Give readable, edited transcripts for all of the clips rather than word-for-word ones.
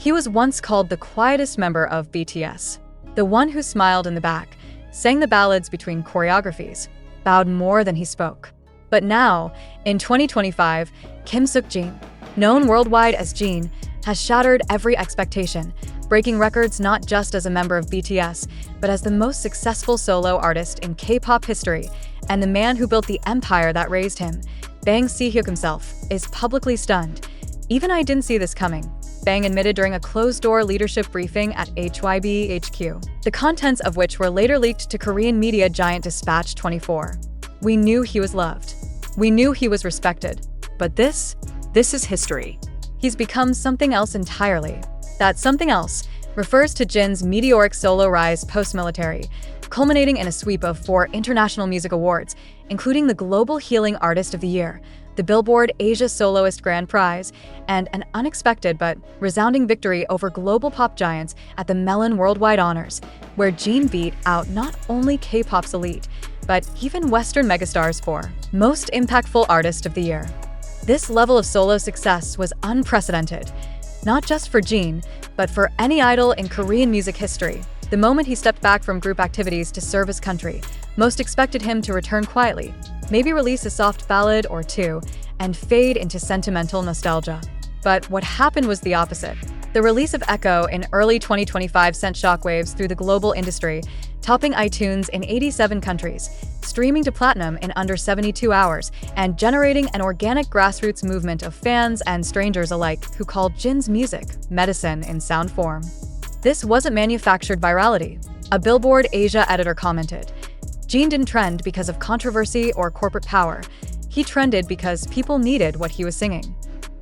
He was once called the quietest member of BTS, the one who smiled in the back, sang the ballads between choreographies, bowed more than he spoke. But now, in 2025, Jin Seokjin, known worldwide as Jin, has shattered every expectation, breaking records not just as a member of BTS, but as the most successful solo artist in K-pop history, and the man who built the empire that raised him. Bang Si-hyuk himself is publicly stunned. "Even I didn't see this coming," Bang admitted during a closed-door leadership briefing at HYB HQ, the contents of which were later leaked to Korean media giant Dispatch 24. "We knew he was loved. We knew he was respected. But this is history. He's become something else entirely." That something else refers to Jin's meteoric solo rise post-military, culminating in a sweep of 4 international music awards, including the Global Healing Artist of the Year, the Billboard Asia Soloist Grand Prize, and an unexpected but resounding victory over global pop giants at the Mellon Worldwide Honors, where Jin beat out not only K-pop's elite, but even Western megastars for Most Impactful Artist of the Year. This level of solo success was unprecedented, not just for Jin, but for any idol in Korean music history. The moment he stepped back from group activities to serve his country, most expected him to return quietly, maybe release a soft ballad or two, and fade into sentimental nostalgia. But what happened was the opposite. The release of Echo in early 2025 sent shockwaves through the global industry, topping iTunes in 87 countries, streaming to platinum in under 72 hours, and generating an organic grassroots movement of fans and strangers alike who called Jin's music medicine in sound form. "This wasn't manufactured virality," a Billboard Asia editor commented. "Jin didn't trend because of controversy or corporate power. He trended because people needed what he was singing."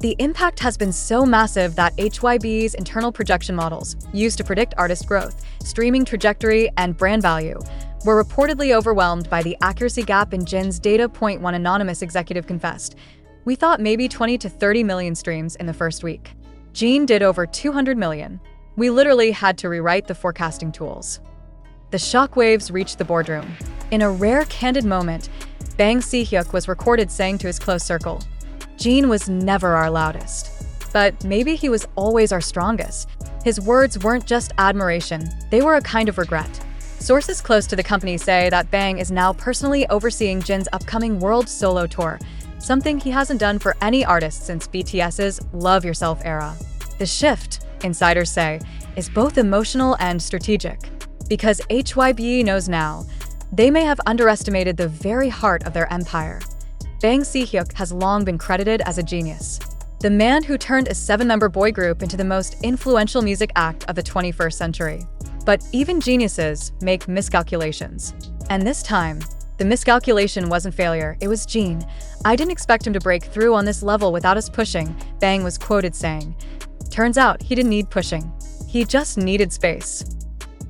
The impact has been so massive that HYB's internal projection models, used to predict artist growth, streaming trajectory, and brand value, were reportedly overwhelmed by the accuracy gap in Jin's data. One anonymous executive confessed, "We thought maybe 20 to 30 million streams in the first week. Jin did over 200 million. We literally had to rewrite the forecasting tools." The shockwaves reached the boardroom. In a rare candid moment, Bang Si-hyuk was recorded saying to his close circle, "Jin was never our loudest, but maybe he was always our strongest." His words weren't just admiration, they were a kind of regret. Sources close to the company say that Bang is now personally overseeing Jin's upcoming world solo tour, something he hasn't done for any artist since BTS's Love Yourself era. The shift, insiders say, is both emotional and strategic, because HYBE knows now they may have underestimated the very heart of their empire. Bang Si-hyuk has long been credited as a genius, the man who turned a 7-member boy group into the most influential music act of the 21st century. But even geniuses make miscalculations. And this time, the miscalculation wasn't failure, it was Jin. "I didn't expect him to break through on this level without us pushing," Bang was quoted saying. Turns out he didn't need pushing. He just needed space.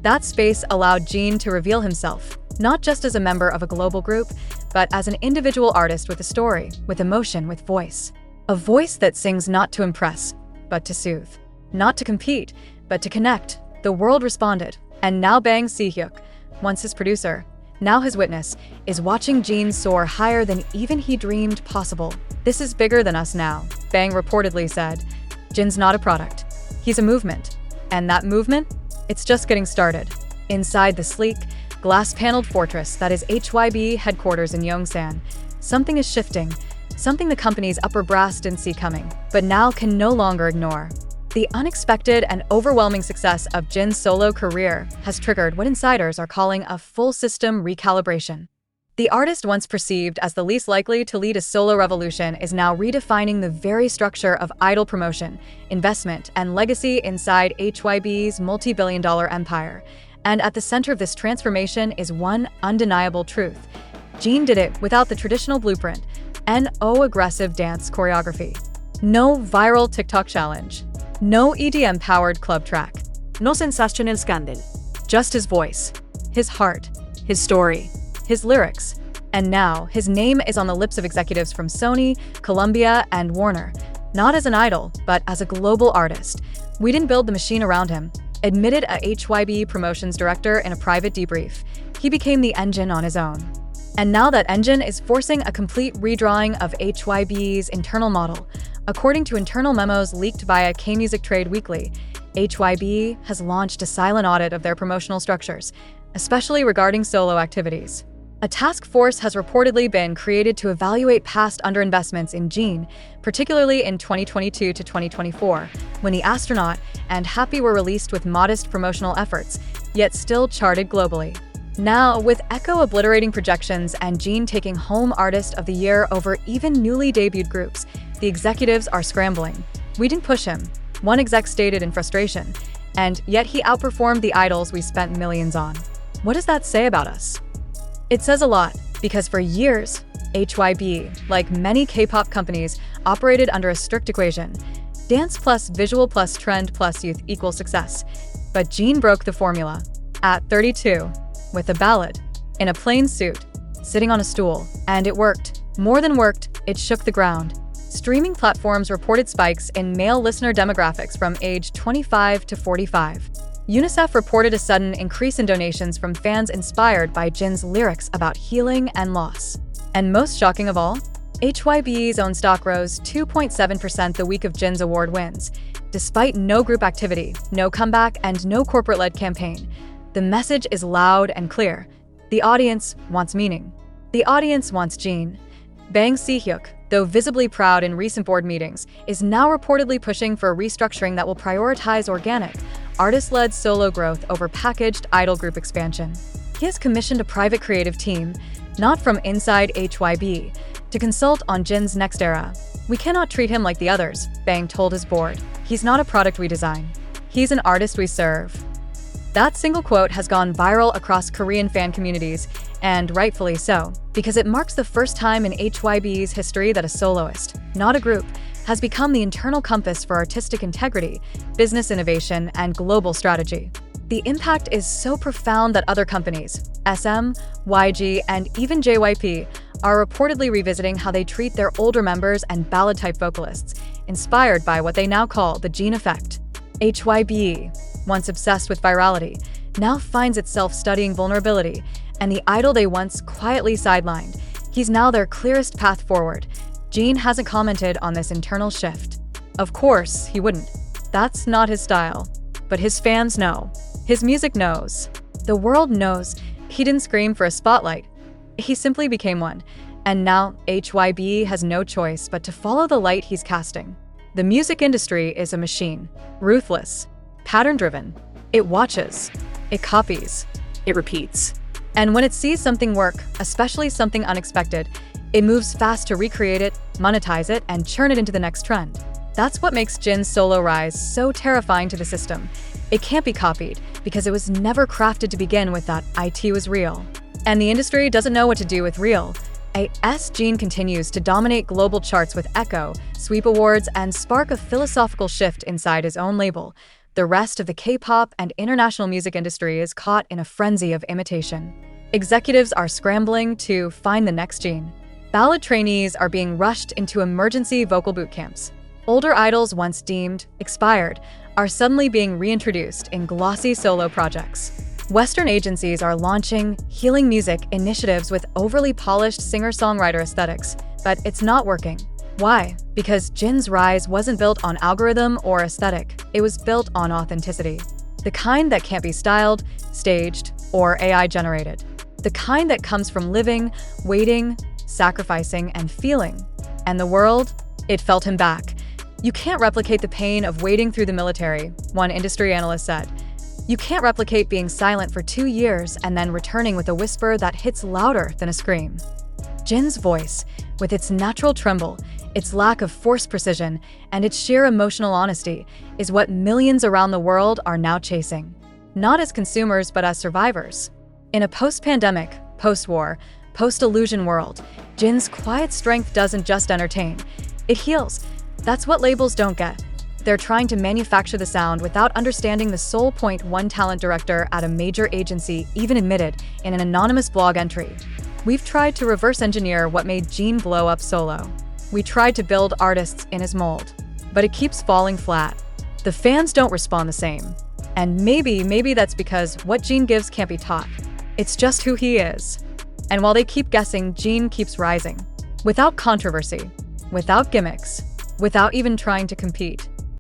That space allowed Jin to reveal himself, not just as a member of a global group, but as an individual artist with a story, with emotion, with voice. A voice that sings not to impress, but to soothe. Not to compete, but to connect. The world responded. And now Bang Si-hyuk, once his producer, now his witness, is watching Jin soar higher than even he dreamed possible. "This is bigger than us now," Bang reportedly said. "Jin's not a product. He's a movement. And that movement? It's just getting started." Inside the sleek, glass-paneled fortress that is HYB headquarters in Yongsan, something is shifting, something the company's upper brass didn't see coming, but now can no longer ignore. The unexpected and overwhelming success of Jin's solo career has triggered what insiders are calling a full-system recalibration. The artist once perceived as the least likely to lead a solo revolution is now redefining the very structure of idol promotion, investment, and legacy inside HYB's multi-billion-dollar empire. And at the center of this transformation is one undeniable truth. Jin did it without the traditional blueprint, no aggressive dance choreography, no viral TikTok challenge, no EDM-powered club track, no sensational scandal, just his voice, his heart, his story, his lyrics. And now, his name is on the lips of executives from Sony, Columbia, and Warner, not as an idol, but as a global artist. "We didn't build the machine around him," admitted a HYB promotions director in a private debrief. "He became the engine on his own." And now that engine is forcing a complete redrawing of HYB's internal model. According to internal memos leaked via K-Music Trade Weekly, HYB has launched a silent audit of their promotional structures, especially regarding solo activities. A task force has reportedly been created to evaluate past underinvestments in Jin, particularly in 2022 to 2024, when the astronaut and Happy were released with modest promotional efforts, yet still charted globally. Now, with Echo obliterating projections and Jin taking home Artist of the Year over even newly debuted groups, the executives are scrambling. "We didn't push him," one exec stated in frustration, and yet he outperformed the idols we spent millions on. What does that say about us? It says a lot, because for years, HYB, like many K-pop companies, operated under a strict equation: dance plus visual plus trend plus youth equals success. But Jin broke the formula. At 32, with a ballad, in a plain suit, sitting on a stool, and it worked. More than worked, it shook the ground. Streaming platforms reported spikes in male listener demographics from age 25 to 45. UNICEF reported a sudden increase in donations from fans inspired by Jin's lyrics about healing and loss. And most shocking of all, HYB's own stock rose 2.7% the week of Jin's award wins. Despite no group activity, no comeback, and no corporate-led campaign, the message is loud and clear. The audience wants meaning. The audience wants Jin. Bang Si-hyuk, though visibly proud in recent board meetings, is now reportedly pushing for a restructuring that will prioritize organic, artist-led solo growth over packaged idol group expansion. He has commissioned a private creative team, not from inside HYB, to consult on Jin's next era. "We cannot treat him like the others," Bang told his board. "He's not a product we design. He's an artist we serve." That single quote has gone viral across Korean fan communities, and rightfully so, because it marks the first time in HYB's history that a soloist, not a group, has become the internal compass for artistic integrity, business innovation, and global strategy. The impact is so profound that other companies, SM, YG, and even JYP, are reportedly revisiting how they treat their older members and ballad-type vocalists, inspired by what they now call the Jin effect. HYB, once obsessed with virality, now finds itself studying vulnerability, and the idol they once quietly sidelined, he's now their clearest path forward. Jin hasn't commented on this internal shift. Of course, he wouldn't. That's not his style. But his fans know. His music knows. The world knows. He didn't scream for a spotlight. He simply became one. And now HYB has no choice but to follow the light he's casting. The music industry is a machine. Ruthless. Pattern-driven. It watches. It copies. It repeats. And when it sees something work, especially something unexpected, it moves fast to recreate it, monetize it, and churn it into the next trend. That's what makes Jin's solo rise so terrifying to the system. It can't be copied, because it was never crafted to begin with that "IT was real." And the industry doesn't know what to do with real. Jin continues to dominate global charts with Echo, sweep awards, and spark a philosophical shift inside his own label. The rest of the K-pop and international music industry is caught in a frenzy of imitation. Executives are scrambling to find the next Jin. Ballad trainees are being rushed into emergency vocal boot camps. Older idols once deemed expired are suddenly being reintroduced in glossy solo projects. Western agencies are launching healing music initiatives with overly polished singer-songwriter aesthetics, but it's not working. Why? Because Jin's rise wasn't built on algorithm or aesthetic, it was built on authenticity. The kind that can't be styled, staged, or AI generated. The kind that comes from living, waiting, sacrificing, and feeling. And the world, it felt him back. "You can't replicate the pain of wading through the military," one industry analyst said. "You can't replicate being silent for 2 years and then returning with a whisper that hits louder than a scream." Jin's voice, with its natural tremble, its lack of forced precision, and its sheer emotional honesty, is what millions around the world are now chasing. Not as consumers, but as survivors. In a post-pandemic, post-war, post-illusion world, Jin's quiet strength doesn't just entertain, it heals. That's what labels don't get. They're trying to manufacture the sound without understanding the soul point, one talent director at a major agency even admitted in an anonymous blog entry. "We've tried to reverse engineer what made Jin blow up solo. We tried to build artists in his mold, but it keeps falling flat. The fans don't respond the same. And maybe that's because what Jin gives can't be taught. It's just who he is." And while they keep guessing, Jin keeps rising. Without controversy, without gimmicks, without even trying to compete.